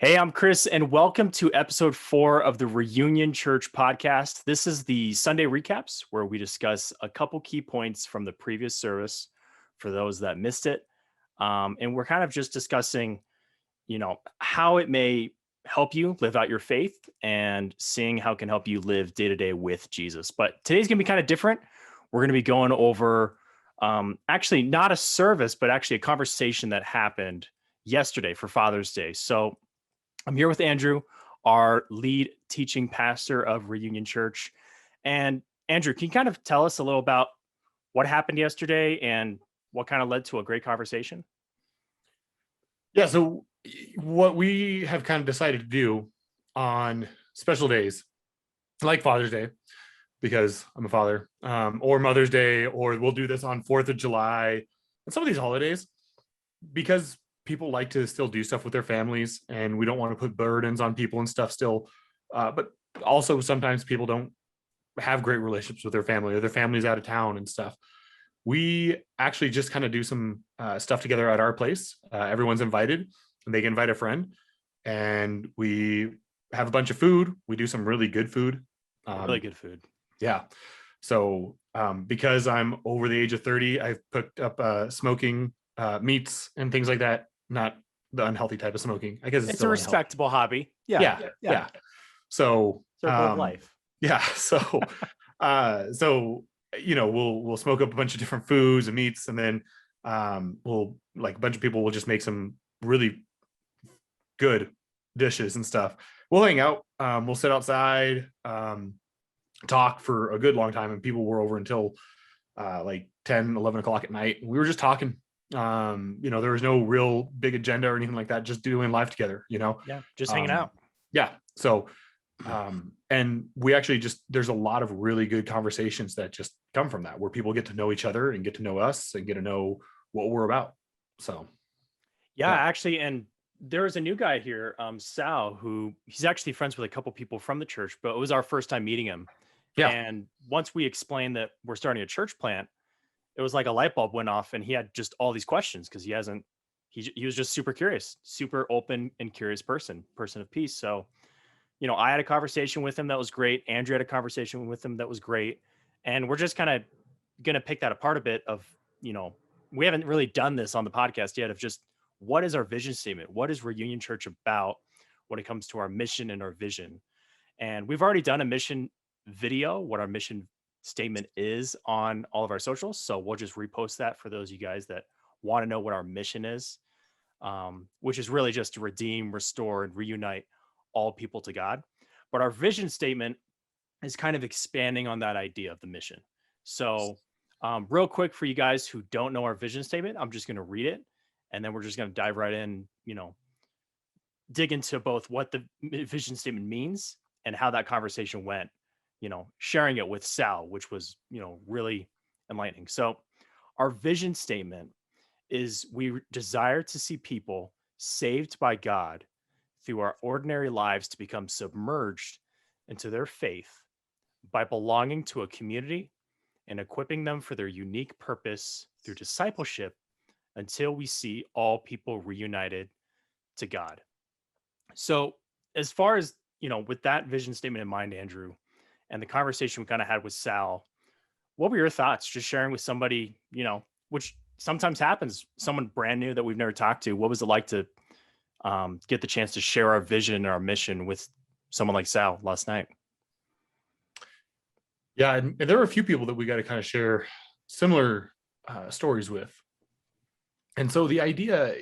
Hey, I'm Chris, and welcome to episode 4 of the Reunion Church podcast. This is the Sunday recaps where we discuss a couple key points from the previous service for those that missed it. And we're kind of just discussing, how it may help you live out your faith and seeing how it can help you live day to day with Jesus. But today's going to be kind of different. We're going to be going over actually not a service, but actually a conversation that happened yesterday for Father's Day. So I'm here with Andrew, our lead teaching pastor of Reunion Church. And Andrew, can you kind of tell us a little about what happened yesterday and what kind of led to a great conversation? Yeah, so what we have kind of decided to do on special days, like Father's Day, because I'm a father, or Mother's Day, or we'll do this on 4th of July, and some of these holidays, because people like to still do stuff with their families, and we don't want to put burdens on people and stuff still. But also sometimes people don't have great relationships with their family, or their family's out of town and stuff. We actually just kind of do some stuff together at our place. Everyone's invited, and they can invite a friend, and we have a bunch of food. We do some really good food. Really good food. Yeah. So because I'm over the age of 30, I've picked up smoking meats and things like that. Not the unhealthy type of smoking. I guess it's a respectable hobby. Yeah. So circle of life. Yeah. So we'll smoke up a bunch of different foods and meats, and then we'll, like, a bunch of people will just make some really good dishes and stuff. We'll hang out. We'll sit outside, talk for a good long time, and people were over until like 10, 11 o'clock at night. We were just talking. There was no real big agenda or anything like that, just doing life together, just hanging out. Yeah. So and we actually there's a lot of really good conversations that just come from that, where people get to know each other and get to know us and get to know what we're about. So actually, and there's a new guy here, Sal, who he's actually friends with a couple people from the church, but it was our first time meeting him. And once we explained that we're starting a church plant, it was like a light bulb went off, and he had just all these questions because he was just super curious, super open and curious person of peace. So, I had a conversation with him that was great. Andrew had a conversation with him that was great. And we're just kind of going to pick that apart a bit of, we haven't really done this on the podcast yet, of just what is our vision statement? What is Reunion Church about when it comes to our mission and our vision? And we've already done a mission video, what our mission statement is, on all of our socials. So we'll just repost that for those of you guys that want to know what our mission is, which is really just to redeem, restore, and reunite all people to God. But our vision statement is kind of expanding on that idea of the mission. So real quick, for you guys who don't know our vision statement, I'm just going to read it, and then we're just going to dive right in, dig into both what the vision statement means and how that conversation went, sharing it with Sal, which was, really enlightening. So our vision statement is: we desire to see people saved by God through our ordinary lives to become submerged into their faith by belonging to a community and equipping them for their unique purpose through discipleship until we see all people reunited to God. So as far as, with that vision statement in mind, Andrew, and the conversation we kind of had with Sal, what were your thoughts? Just sharing with somebody, which sometimes happens, someone brand new that we've never talked to. What was it like to get the chance to share our vision and our mission with someone like Sal last night? Yeah, and there were a few people that we got to kind of share similar stories with. And so the idea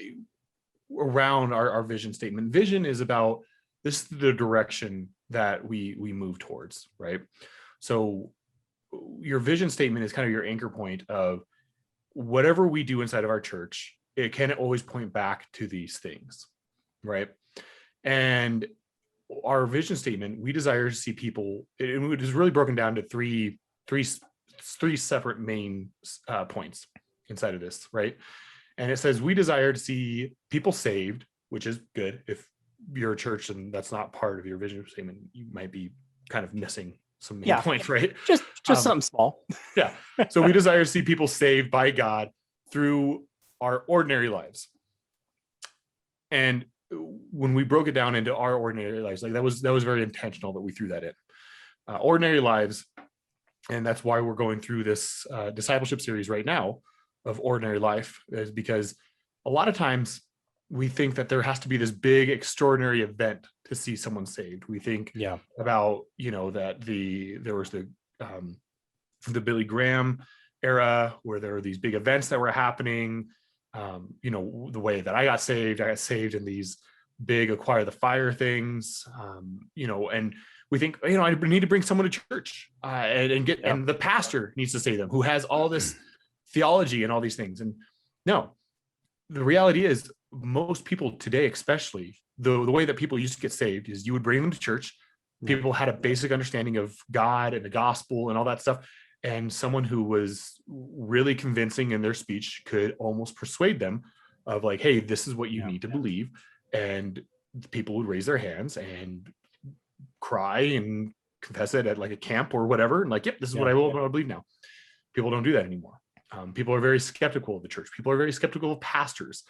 around our vision statement, vision is about this, the direction that we move towards, right? So your vision statement is kind of your anchor point of whatever we do inside of our church. It can always point back to these things, right? And our vision statement, we desire to see people, it is really broken down to three separate main points inside of this, right? And it says we desire to see people saved, which is good. If you're a church and that's not part of your vision statement, you might be kind of missing some main points, right? Just something small. Yeah. So we desire to see people saved by God through our ordinary lives. And when we broke it down into our ordinary lives, like that was very intentional that we threw that in. Ordinary lives, and that's why we're going through this discipleship series right now of ordinary life, is because a lot of times we think that there has to be this big extraordinary event to see someone saved. We think about, that there was the Billy Graham era where there were these big events that were happening. The way that I got saved in these big acquire the fire things, and we think, I need to bring someone to church and the pastor needs to save them, who has all this theology and all these things. And no, the reality is most people today, especially the way that people used to get saved, is you would bring them to church. People had a basic understanding of God and the gospel and all that stuff. And someone who was really convincing in their speech could almost persuade them of like, hey, this is what you need to believe. And people would raise their hands and cry and confess it at like a camp or whatever. And like, yep, this is what I will believe now. People don't do that anymore. People are very skeptical of the church. People are very skeptical of pastors,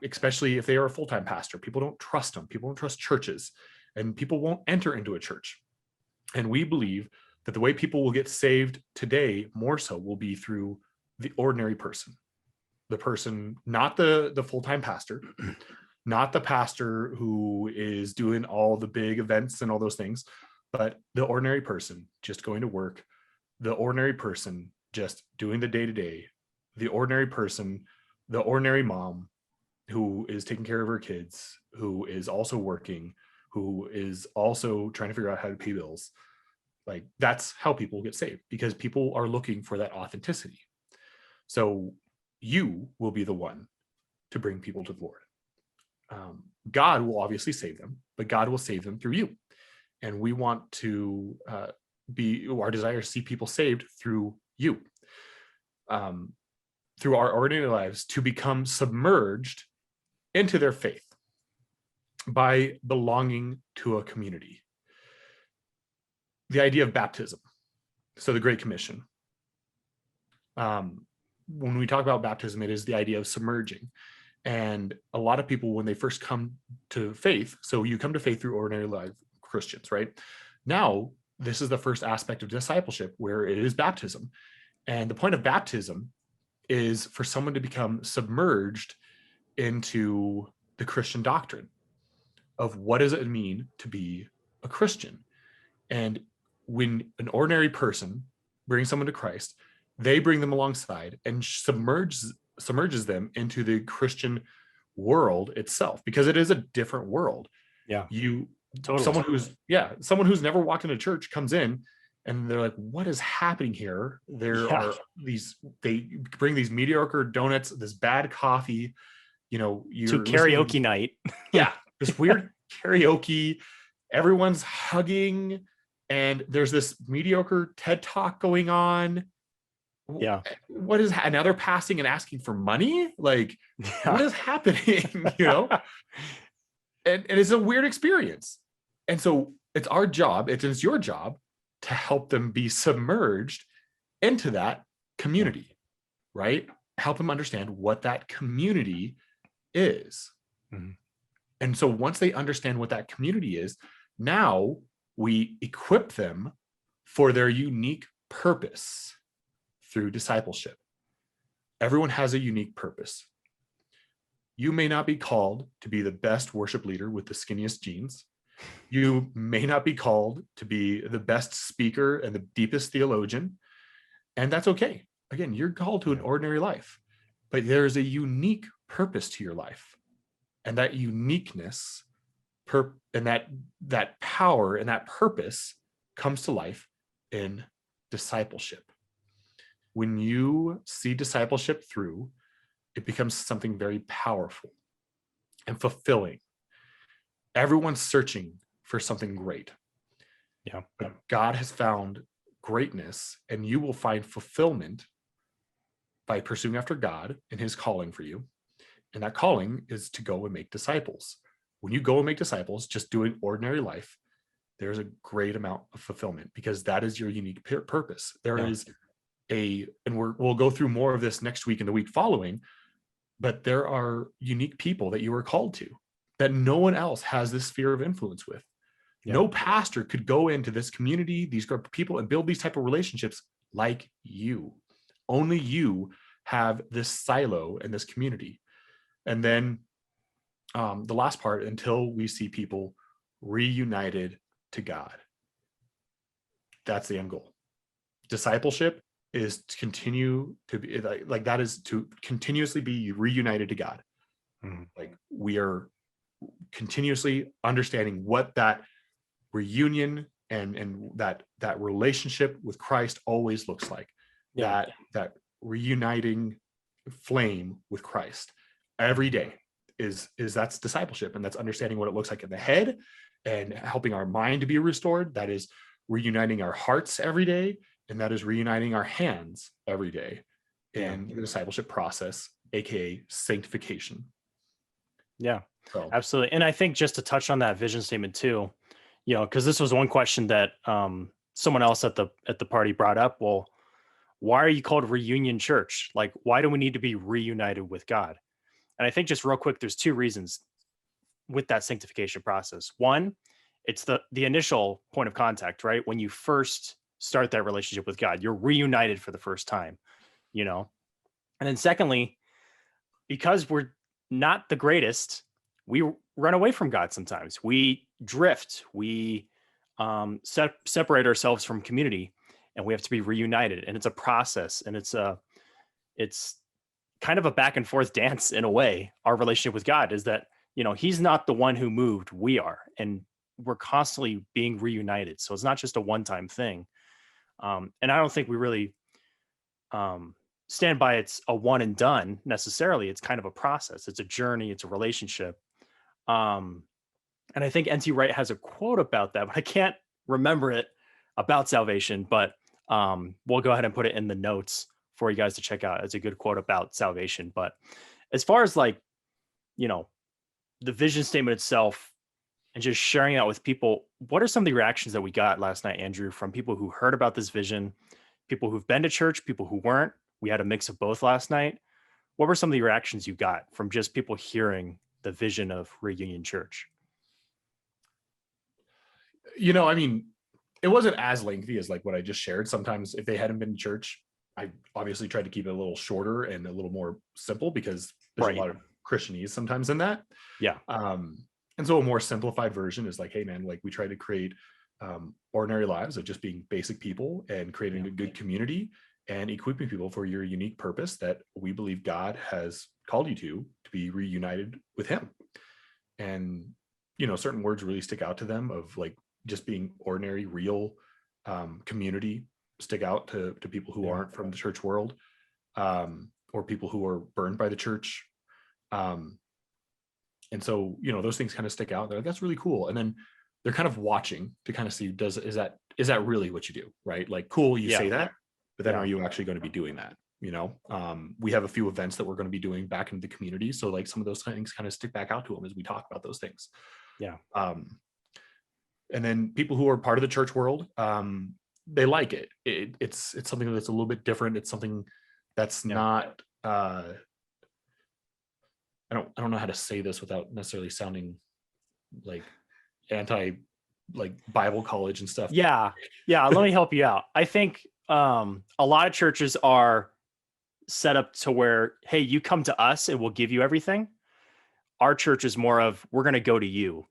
especially if they are a full-time pastor. People don't trust them. People don't trust churches, and people won't enter into a church. And we believe that the way people will get saved today more so will be through the ordinary person, the person, not the full-time pastor, not the pastor who is doing all the big events and all those things, but the ordinary person just going to work, the ordinary person just doing the day-to-day, the ordinary person, the ordinary mom who is taking care of her kids, who is also working, who is also trying to figure out how to pay bills. Like, that's how people get saved, because people are looking for that authenticity. So you will be the one to bring people to the Lord. God will obviously save them, but God will save them through you. And we want to our desire to see people saved through you, through our ordinary lives, to become submerged into their faith by belonging to a community. The idea of baptism. So the Great Commission. When we talk about baptism, it is the idea of submerging. And a lot of people, when they first come to faith, so you come to faith through ordinary life Christians, right? Now, this is the first aspect of discipleship, where it is baptism. And the point of baptism is for someone to become submerged into the Christian doctrine of what does it mean to be a Christian. And when an ordinary person brings someone to Christ, they bring them alongside and submerges them into the Christian world itself, because it is a different world. Totally. Someone who's never walked into church comes in and they're like, what is happening here? Are they bring these mediocre donuts, this bad coffee, to karaoke night. This weird karaoke, everyone's hugging, and there's this mediocre TED talk going on. What is, now they're passing and asking for money? Like, what is happening? And it's a weird experience. And so it's our job, it's your job to help them be submerged into that community, right? Help them understand what that community is. Mm-hmm. And so once they understand what that community is, now we equip them for their unique purpose through discipleship. Everyone has a unique purpose. You may not be called to be the best worship leader with the skinniest jeans. You may not be called to be the best speaker and the deepest theologian. And that's okay. Again, you're called to an ordinary life, but there is a unique purpose to your life. And that uniqueness and that power and that purpose comes to life in discipleship. When you see discipleship through, it becomes something very powerful and fulfilling. Everyone's searching for something great. But God has found greatness, and you will find fulfillment by pursuing after God and his calling for you. And that calling is to go and make disciples. When you go and make disciples, just doing ordinary life, there's a great amount of fulfillment, because that is your unique purpose. There is and we'll go through more of this next week and the week following, but there are unique people that you are called to. that no one else has this sphere of influence with. Yeah. No pastor could go into this community, these group of people, and build these type of relationships like you. Only you have this silo in this community. And then the last part, until we see people reunited to God. That's the end goal. Discipleship is to continue to be like that, is to continuously be reunited to God. Like we are continuously understanding what that reunion and that relationship with Christ always looks like. That reuniting flame with Christ every day is that's discipleship, and that's understanding what it looks like in the head and helping our mind to be restored. That is reuniting our hearts every day, and that is reuniting our hands every day in the discipleship process, aka sanctification. Yeah, absolutely. And I think just to touch on that vision statement too, because this was one question that someone else at the party brought up. Well, why are you called Reunion Church? Like, why do we need to be reunited with God? And I think just real quick, there's two reasons with that sanctification process. One, it's the initial point of contact, right? When you first start that relationship with God, you're reunited for the first time, And then secondly, because we're not the greatest, we run away from God sometimes. We drift. We separate ourselves from community, and we have to be reunited. And it's a process, and it's kind of a back and forth dance in a way. Our relationship with God is that, he's not the one who moved, we are, and we're constantly being reunited. So it's not just a one-time thing. And I don't think we really stand by it's a one and done necessarily. It's kind of a process. It's a journey. It's a relationship. And I think N.T. Wright has a quote about that, but I can't remember it, about salvation, but we'll go ahead and put it in the notes for you guys to check out. It's a good quote about salvation. But as far as the vision statement itself and just sharing that with people, what are some of the reactions that we got last night, Andrew, from people who heard about this vision, people who've been to church, people who weren't? We had a mix of both last night. What were some of the reactions you got from just people hearing the vision of Reunion Church? I mean, it wasn't as lengthy as like what I just shared. Sometimes if they hadn't been to church, I obviously tried to keep it a little shorter and a little more simple, because there's a lot of Christianese sometimes in that. Yeah. And so a more simplified version is like, hey man, like we try to create ordinary lives of just being basic people and creating a good community and equipping people for your unique purpose that we believe God has called you to be reunited with him. And, certain words really stick out to them of like just being ordinary, real community, stick out to people who aren't from the church world, or people who are burned by the church. And so, those things kind of stick out. They're like, that's really cool. And then they're kind of watching to kind of see, is that really what you do? Right? Like, cool, you say that, but then are you actually going to be doing that? We have a few events that we're going to be doing back in the community. So like some of those things kind of stick back out to them as we talk about those things. Yeah. And then people who are part of the church world, they like it. It's something that's a little bit different. It's something that's not, I don't know how to say this without necessarily sounding like anti like Bible college and stuff. Yeah. Let me help you out. I think a lot of churches are set up to where, hey, you come to us and we'll give you everything. Our church is more of, we're going to go to you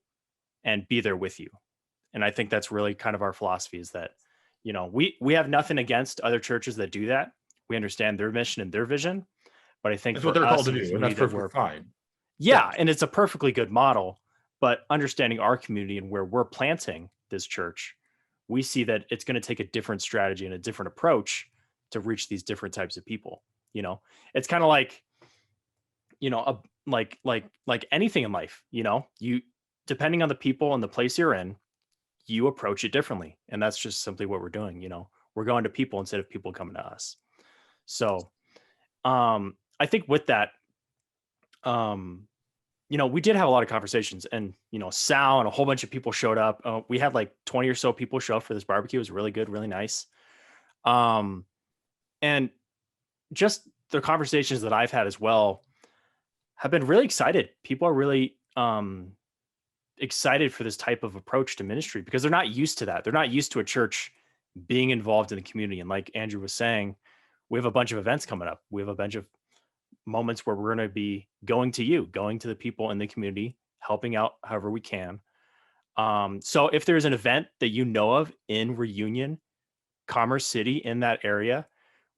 and be there with you. And I think that's really kind of our philosophy, is that, we have nothing against other churches that do that. We understand their mission and their vision, but I think that's what they're called to do, and that's perfectly fine. Yeah, and it's a perfectly good model, but understanding our community and where we're planting this church, we see that it's going to take a different strategy and a different approach to reach these different types of people. It's kind of like, like anything in life, you, depending on the people and the place you're in, you approach it differently. And that's just simply what we're doing. We're going to people instead of people coming to us. So I think with that, we did have a lot of conversations, and, Sal and a whole bunch of people showed up. We had like 20 or so people show up for this barbecue. It was really good, really nice. And just the conversations that I've had as well have been really excited. People are really um, excited for this type of approach to ministry because they're not used to that. They're not used to a church being involved in the community. And like Andrew was saying, we have a bunch of events coming up. We have a bunch of moments where we're going to be going to the people in the community, helping out however we can. So if there's an event that you know of in Reunion, Commerce City, in that area,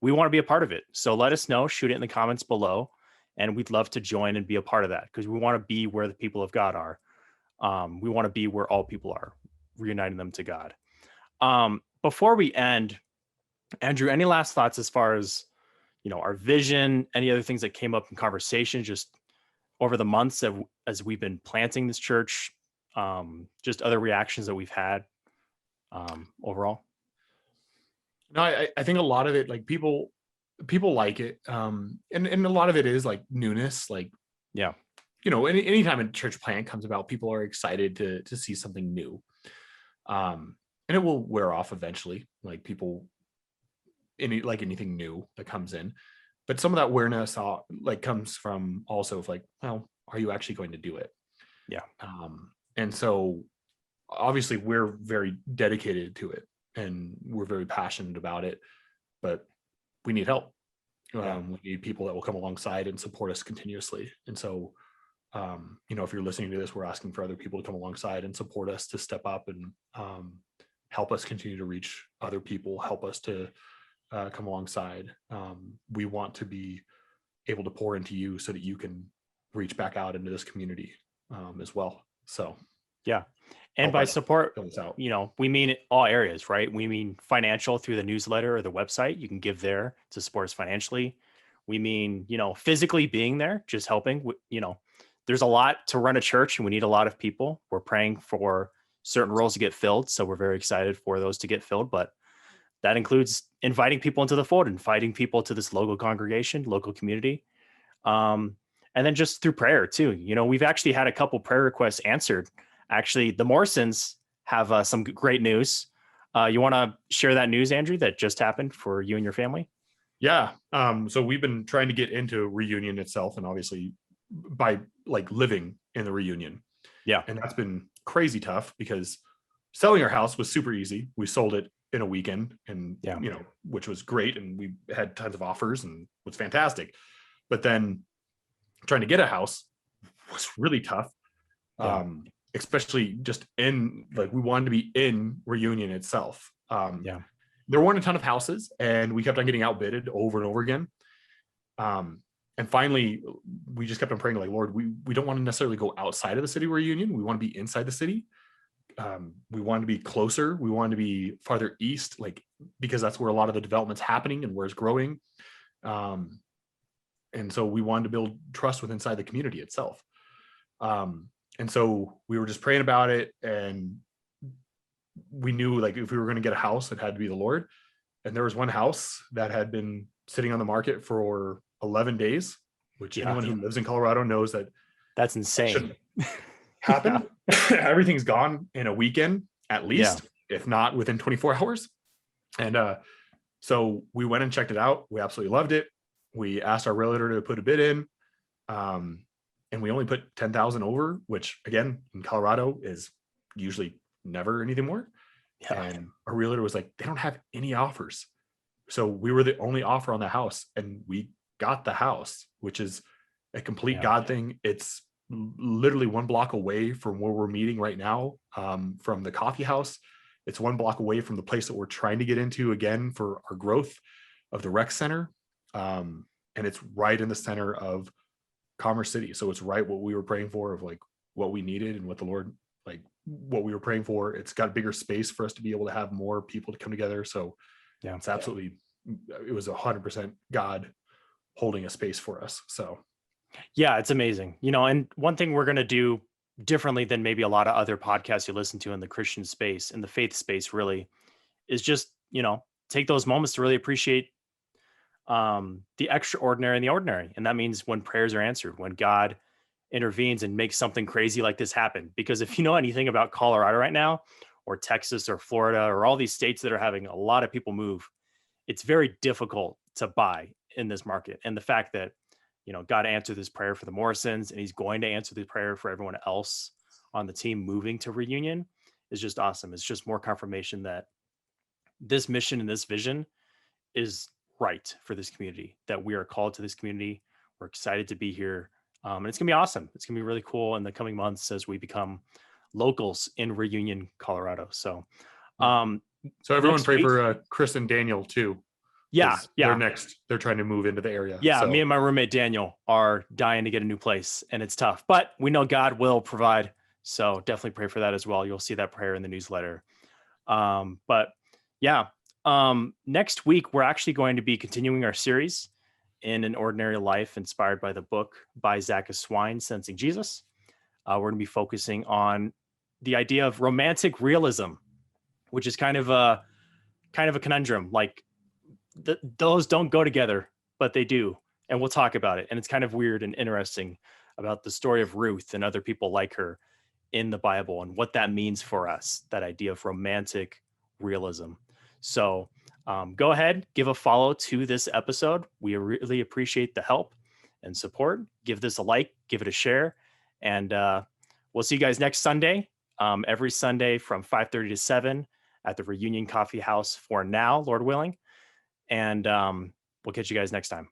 we want to be a part of it. So let us know, shoot it in the comments below, and we'd love to join and be a part of that because we want to be where the people of God are. We want to be where all people are, reuniting them to God. Before we end, Andrew, any last thoughts as far as, our vision, any other things that came up in conversation just over the months as we've been planting this church, just other reactions that we've had overall? No, I think a lot of it, like people like it. And a lot of it is like newness, like, Yeah. anytime a church plant comes about, people are excited to see something new. And it will wear off eventually, like anything new that comes in. But some of that awareness comes from also like, well, are you actually going to do it? Yeah. And so obviously we're very dedicated to it and we're very passionate about it, but we need help. Yeah. We need people that will come alongside and support us continuously. And so, if you're listening to this, we're asking for other people to come alongside and support us to step up and help us continue to reach other people, help us to come alongside. We want to be able to pour into you so that you can reach back out into this community as well. So, yeah. And by support, out. We mean all areas, right? We mean financial through the newsletter or the website. You can give there to support us financially. We mean, physically being there, just helping. There's a lot to run a church and we need a lot of people. We're praying for certain roles to get filled. So we're very excited for those to get filled. But that includes inviting people into the fold, inviting people to this local congregation, local community. And then just through prayer too. We've actually had a couple prayer requests answered. Actually, the Morrisons have some great news. You want to share that news, Andrew, that just happened for you and your family? Yeah. So we've been trying to get into Reunion itself, and obviously by like living in the Reunion. Yeah. And that's been crazy tough because selling our house was super easy. We sold it in a weekend and, which was great. And we had tons of offers and was fantastic. But then trying to get a house was really tough. Yeah. Especially just we wanted to be in Reunion itself. There weren't a ton of houses and we kept on getting outbidded over and over again. And finally, we just kept on praying, like, Lord, we don't want to necessarily go outside of the city Reunion. We want to be inside the city. We want to be closer. We want to be farther east, because that's where a lot of the development's happening and where it's growing. And so we wanted to build trust with inside the community itself. And so we were just praying about it. And we knew if we were going to get a house, it had to be the Lord. And there was one house that had been sitting on the market for 11 days, which anyone who lives in Colorado knows that's insane. Happen. Everything's gone in a weekend, at least, if not within 24 hours. And so we went and checked it out. We absolutely loved it. We asked our realtor to put a bid in. And we only put 10,000 over, which again, in Colorado is usually never anything more. Yeah. And our realtor was like, they don't have any offers. So we were the only offer on the house and we got the house, which is a complete God thing. It's literally 1 block away from where we're meeting right now, from the coffee house. It's 1 block away from the place that we're trying to get into again for our growth of the rec center. And it's right in the center of Commerce City. So it's right what we were praying for, of what we needed and what the Lord, what we were praying for. It's got bigger space for us to be able to have more people to come together. So it's absolutely, it was 100% God holding a space for us. So yeah, it's amazing. And one thing we're going to do differently than maybe a lot of other podcasts you listen to in the Christian space, in the faith space, really, is just, take those moments to really appreciate the extraordinary and the ordinary. And that means when prayers are answered, when God intervenes and makes something crazy like this happen. Because if you know anything about Colorado right now, or Texas or Florida, or all these states that are having a lot of people move, it's very difficult to buy in this market. And the fact that God answered this prayer for the Morrisons, and he's going to answer the prayer for everyone else on the team moving to Reunion is just awesome. It's just more confirmation that this mission and this vision is right for this community, that we are called to this community. We're excited to be here. And it's gonna be awesome. It's gonna be really cool in the coming months as we become locals in Reunion, Colorado. So, so everyone pray week, for Chris and Daniel too. Yeah. They're trying to move into the area. Yeah. So. Me and my roommate, Daniel, are dying to get a new place, and it's tough, but we know God will provide. So definitely pray for that as well. You'll see that prayer in the newsletter. But yeah, next week, we're actually going to be continuing our series in an ordinary life, inspired by the book by Zachus Swine, Sensing Jesus. We're going to be focusing on the idea of romantic realism, which is kind of a conundrum. Like those don't go together, but they do. And we'll talk about it. And it's kind of weird and interesting about the story of Ruth and other people like her in the Bible and what that means for us, that idea of romantic realism. So go ahead, give a follow to this episode. We really appreciate the help and support. Give this a like, give it a share, and we'll see you guys next Sunday, every Sunday from 5:30 to 7 at the Reunion Coffee House for now, Lord willing. And we'll catch you guys next time.